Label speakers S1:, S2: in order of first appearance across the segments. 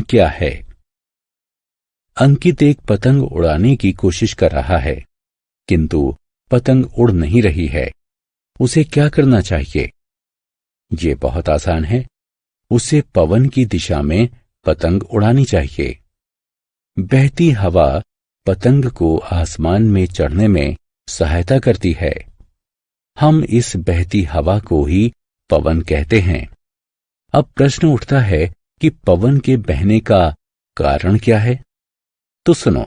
S1: क्या है? अंकित एक पतंग उड़ाने की कोशिश कर रहा है, किंतु पतंग उड़ नहीं रही है। उसे क्या करना चाहिए? ये बहुत आसान है। उसे पवन की दिशा में पतंग उड़ानी चाहिए। बहती हवा पतंग को आसमान में चढ़ने में सहायता करती है। हम इस बहती हवा को ही पवन कहते हैं। अब प्रश्न उठता है कि पवन के बहने का कारण क्या है? तो सुनो,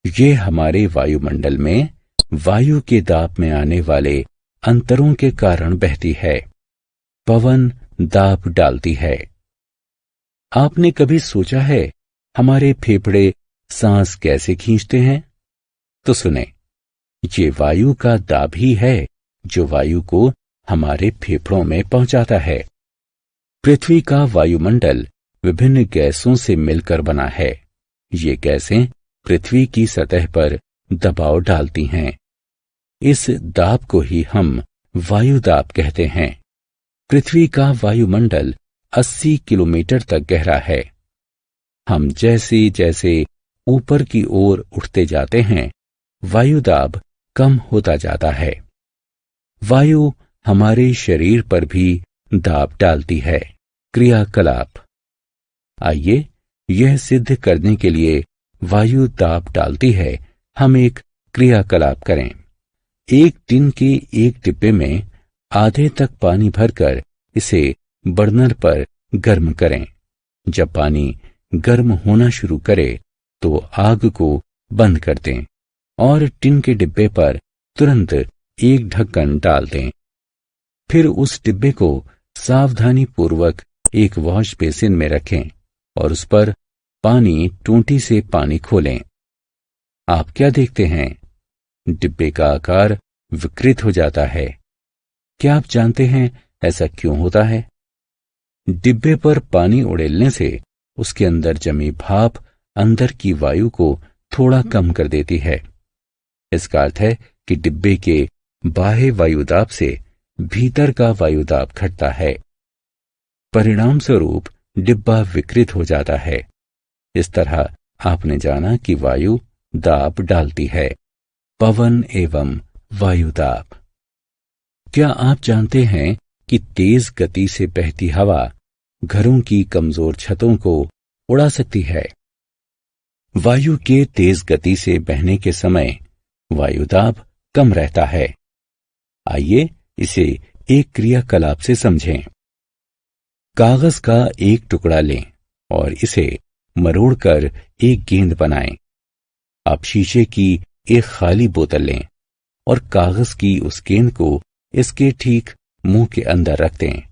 S1: ये हमारे वायुमंडल में वायु के दाब में आने वाले अंतरों के कारण बहती है। पवन दाब डालती है। आपने कभी सोचा है हमारे फेफड़े सांस कैसे खींचते हैं? तो सुने, ये वायु का दाब ही है जो वायु को हमारे फेफड़ों में पहुंचाता है। पृथ्वी का वायुमंडल विभिन्न गैसों से मिलकर बना है। ये गैसें पृथ्वी की सतह पर दबाव डालती हैं। इस दाब को ही हम वायु दाब कहते हैं। पृथ्वी का वायुमंडल 80 किलोमीटर तक गहरा है। हम जैसे जैसे ऊपर की ओर उठते जाते हैं, वायु दाब कम होता जाता है। वायु हमारे शरीर पर भी दाब डालती है। क्रियाकलाप। आइए यह सिद्ध करने के लिए वायु दाब डालती है, हम एक क्रियाकलाप करें। एक टिन के एक डिब्बे में आधे तक पानी भरकर इसे बर्नर पर गर्म करें। जब पानी गर्म होना शुरू करे तो आग को बंद कर दें और टिन के डिब्बे पर तुरंत एक ढक्कन डाल दें। फिर उस डिब्बे को सावधानी पूर्वक एक वॉश बेसिन में रखें और उस पर पानी टूंटी से पानी खोलें। आप क्या देखते हैं? डिब्बे का आकार विकृत हो जाता है। क्या आप जानते हैं ऐसा क्यों होता है? डिब्बे पर पानी उड़ेलने से उसके अंदर जमी भाप अंदर की वायु को थोड़ा कम कर देती है। इसका अर्थ है कि डिब्बे के बाह्य वायुदाब से भीतर का वायुदाब घटता है। परिणाम स्वरूप डिब्बा विकृत हो जाता है। इस तरह आपने जाना कि वायु दाब डालती है। पवन एवं वायुदाब। क्या आप जानते हैं कि तेज गति से बहती हवा घरों की कमजोर छतों को उड़ा सकती है? वायु के तेज गति से बहने के समय वायुदाब कम रहता है। आइए इसे एक क्रियाकलाप से समझें। कागज का एक टुकड़ा लें और इसे मरोड़कर एक गेंद बनाएं। आप शीशे की एक खाली बोतल लें और कागज की उस गेंद को इसके ठीक मुंह के अंदर रख दें।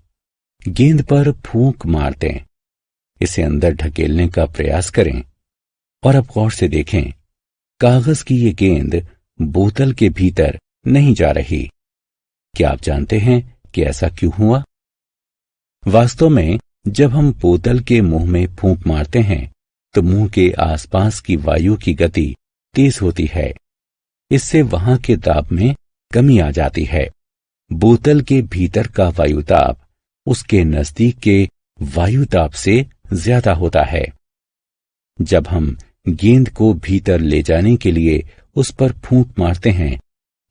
S1: गेंद पर फूंक मार दें। इसे अंदर ढकेलने का प्रयास करें और अब गौर से देखें, कागज की ये गेंद बोतल के भीतर नहीं जा रही। क्या आप जानते हैं कि ऐसा क्यों हुआ? वास्तव में जब हम बोतल के मुंह में फूंक मारते हैं तो मुंह के आसपास की वायु की गति तेज होती है। इससे वहां के दाब में कमी आ जाती है। बोतल के भीतर का वायुदाब उसके नजदीक के वायुदाब से ज्यादा होता है। जब हम गेंद को भीतर ले जाने के लिए उस पर फूंक मारते हैं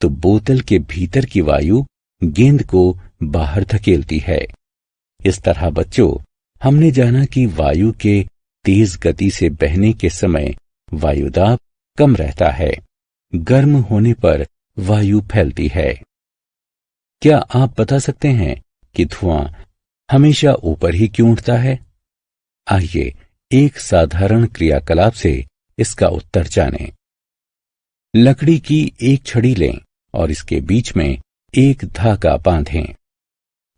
S1: तो बोतल के भीतर की वायु गेंद को बाहर धकेलती है। इस तरह बच्चों, हमने जाना कि वायु के तेज गति से बहने के समय वायुदाब कम रहता है। गर्म होने पर वायु फैलती है। क्या आप बता सकते हैं कि धुआं हमेशा ऊपर ही क्यों उठता है? आइए एक साधारण क्रियाकलाप से इसका उत्तर जानें। लकड़ी की एक छड़ी लें और इसके बीच में एक धागा बांधें।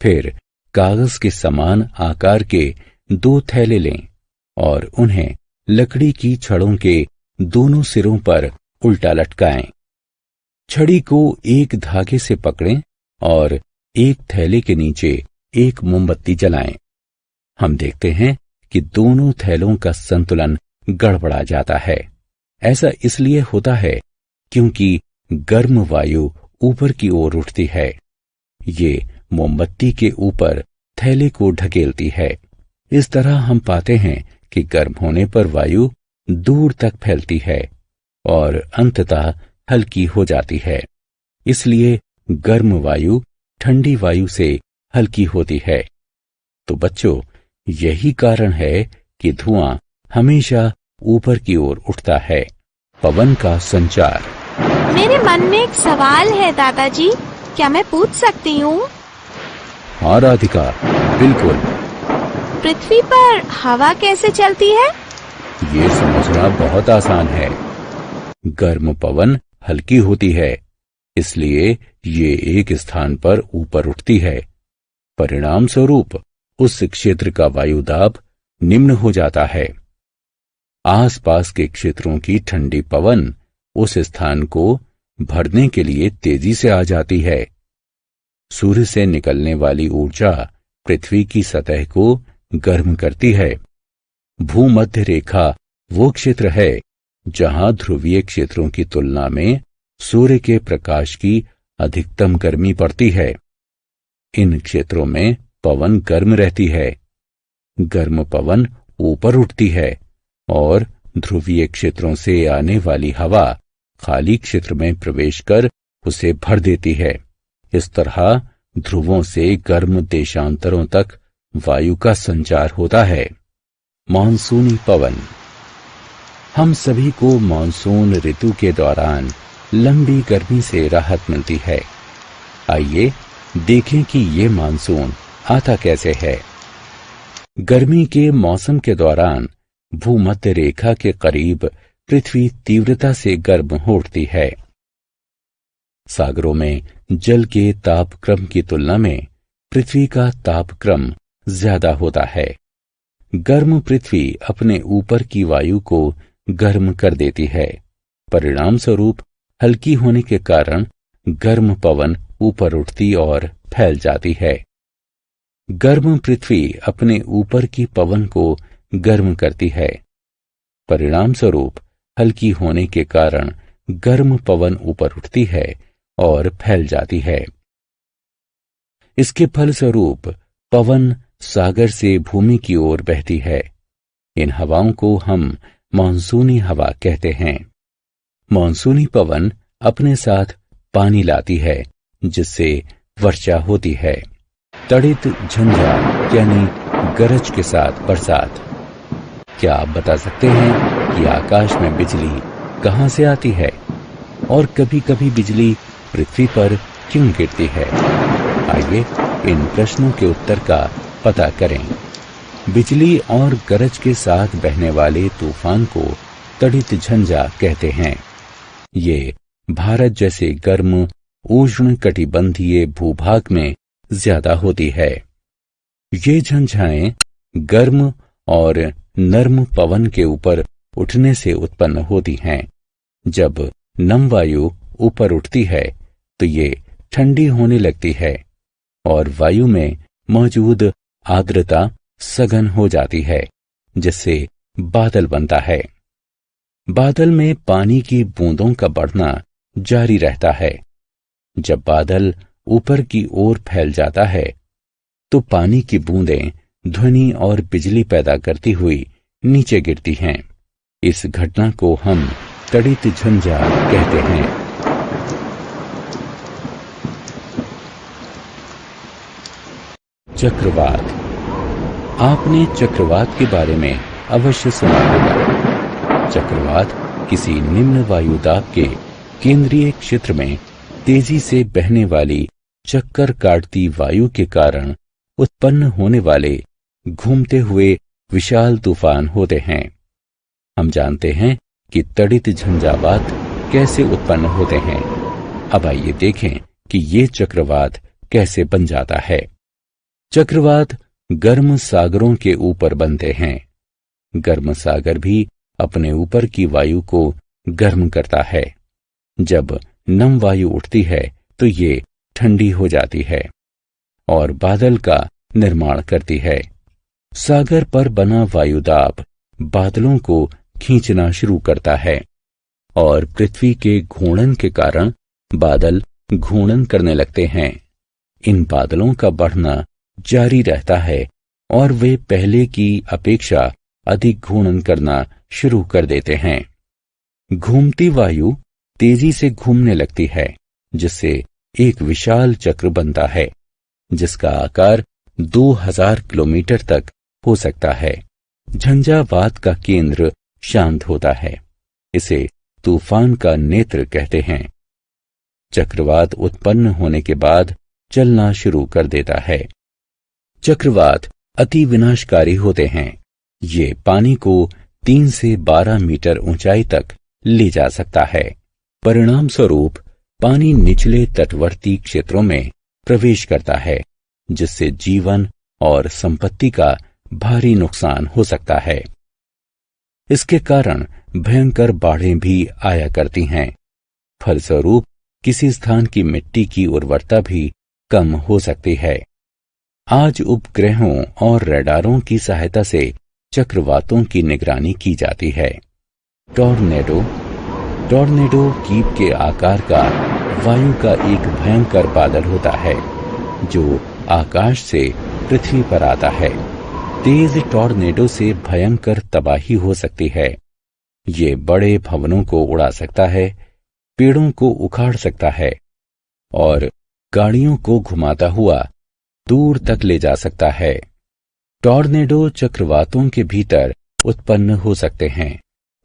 S1: फिर कागज के समान आकार के 2 थैले लें और उन्हें लकड़ी की छड़ों के दोनों सिरों पर उल्टा लटकाएं। छड़ी को एक धागे से पकड़ें और एक थैले के नीचे एक मोमबत्ती जलाएं। हम देखते हैं कि दोनों थैलों का संतुलन गड़बड़ा जाता है। ऐसा इसलिए होता है क्योंकि गर्म वायु ऊपर की ओर उठती है। ये मोमबत्ती के ऊपर थैले को ढकेलती है। इस तरह हम पाते हैं कि गर्म होने पर वायु दूर तक फैलती है और अंततः हल्की हो जाती है। इसलिए गर्म वायु ठंडी वायु से हल्की होती है। तो बच्चों, यही कारण है कि धुआं हमेशा ऊपर की ओर उठता है। पवन का संचार।
S2: मेरे मन में एक सवाल है दादाजी, क्या मैं पूछ सकती हूँ?
S1: हाँ राधिका, बिल्कुल।
S2: पृथ्वी पर हवा कैसे चलती है?
S1: ये समझना बहुत आसान है। गर्म पवन हल्की होती है, इसलिए ये एक स्थान पर ऊपर उठती है। परिणाम स्वरूप उस क्षेत्र का वायु दाब निम्न हो जाता है। आसपास के क्षेत्रों की ठंडी पवन उस स्थान को भरने के लिए तेजी से आ जाती है। सूर्य से निकलने वाली ऊर्जा पृथ्वी की सतह को गर्म करती है। भूमध्य रेखा वो क्षेत्र है जहां ध्रुवीय क्षेत्रों की तुलना में सूर्य के प्रकाश की अधिकतम गर्मी पड़ती है। इन क्षेत्रों में पवन गर्म रहती है। गर्म पवन ऊपर उठती है और ध्रुवीय क्षेत्रों से आने वाली हवा खाली क्षेत्र में प्रवेश कर उसे भर देती है। इस तरह ध्रुवों से गर्म देशांतरों तक वायु का संचार होता है। मानसूनी पवन। हम सभी को मानसून ऋतु के दौरान लंबी गर्मी से राहत मिलती है। आइए देखें कि ये मानसून आता कैसे है। गर्मी के मौसम के दौरान भूमध्य रेखा के करीब पृथ्वी तीव्रता से गर्म हो उठती है। सागरों में जल के तापक्रम की तुलना में पृथ्वी का तापक्रम ज्यादा होता है। गर्म पृथ्वी अपने ऊपर की वायु को गर्म कर देती है। परिणाम स्वरूप हल्की होने के कारण गर्म पवन ऊपर उठती और फैल जाती है। गर्म पृथ्वी अपने ऊपर की पवन को गर्म करती है। परिणाम स्वरूप हल्की होने के कारण गर्म पवन ऊपर उठती है और फैल जाती है। इसके फलस्वरूप पवन सागर से भूमि की ओर बहती है। इन हवाओं को हम मानसूनी हवा कहते हैं। मानसूनी पवन अपने साथ पानी लाती है, जिससे वर्षा होती है। तड़ित झंझा यानी गरज के साथ बरसात। क्या आप बता सकते हैं कि आकाश में बिजली कहां से आती है और कभी कभी बिजली पृथ्वी पर क्यों गिरती है? आइए इन प्रश्नों के उत्तर का पता करें। बिजली और गरज के साथ बहने वाले तूफान को तड़ित झंझा कहते हैं। ये भारत जैसे गर्म उष्ण कटिबंधीय भूभाग में ज्यादा होती है। ये झंझाएं गर्म और नर्म पवन के ऊपर उठने से उत्पन्न होती हैं। जब नम वायु ऊपर उठती है तो ये ठंडी होने लगती है और वायु में मौजूद आर्द्रता सघन हो जाती है, जिससे बादल बनता है। बादल में पानी की बूंदों का बढ़ना जारी रहता है। जब बादल ऊपर की ओर फैल जाता है तो पानी की बूंदें ध्वनि और बिजली पैदा करती हुई नीचे गिरती हैं। इस घटना को हम तड़ित झंझा कहते हैं। चक्रवात। आपने चक्रवात के बारे में अवश्य सुना होगा। चक्रवात किसी निम्न वायुदाब के केंद्रीय क्षेत्र में तेजी से बहने वाली चक्कर काटती वायु के कारण उत्पन्न होने वाले घूमते हुए विशाल तूफान होते हैं। हम जानते हैं कि तड़ित झंझावात कैसे उत्पन्न होते हैं। अब आइए देखें कि ये चक्रवात कैसे बन जाता है। चक्रवात गर्म सागरों के ऊपर बनते हैं। गर्म सागर भी अपने ऊपर की वायु को गर्म करता है। जब नम वायु उठती है तो ये ठंडी हो जाती है और बादल का निर्माण करती है। सागर पर बना वायुदाब बादलों को खींचना शुरू करता है और पृथ्वी के घूर्णन के कारण बादल घूर्णन करने लगते हैं। इन बादलों का बढ़ना जारी रहता है और वे पहले की अपेक्षा अधिक घूर्णन करना शुरू कर देते हैं। घूमती वायु तेजी से घूमने लगती है, जिससे एक विशाल चक्र बनता है, जिसका आकार 2000 किलोमीटर तक हो सकता है। झंझावात का केंद्र शांत होता है। इसे तूफान का नेत्र कहते हैं। चक्रवात उत्पन्न होने के बाद चलना शुरू कर देता है। चक्रवात अति विनाशकारी होते हैं। ये पानी को 3 से 12 मीटर ऊंचाई तक ले जा सकता है। परिणाम स्वरूप पानी निचले तटवर्ती क्षेत्रों में प्रवेश करता है, जिससे जीवन और संपत्ति का भारी नुकसान हो सकता है। इसके कारण भयंकर बाढ़ें भी आया करती हैं। फलस्वरूप किसी स्थान की मिट्टी की उर्वरता भी कम हो सकती है। आज उपग्रहों और रडारों की सहायता से चक्रवातों की निगरानी की जाती है। टॉर्नेडो कीप के आकार का वायु का एक भयंकर बादल होता है, जो आकाश से पृथ्वी पर आता है। तेज टॉर्नेडो से भयंकर तबाही हो सकती है। ये बड़े भवनों को उड़ा सकता है, पेड़ों को उखाड़ सकता है और गाड़ियों को घुमाता हुआ दूर तक ले जा सकता है। टॉर्नेडो चक्रवातों के भीतर उत्पन्न हो सकते हैं।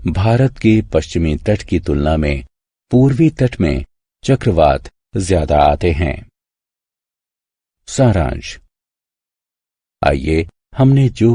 S1: भारत के पश्चिमी तट की तुलना में पूर्वी तट में चक्रवात ज्यादा आते हैं। सारांश। आइए हमने जो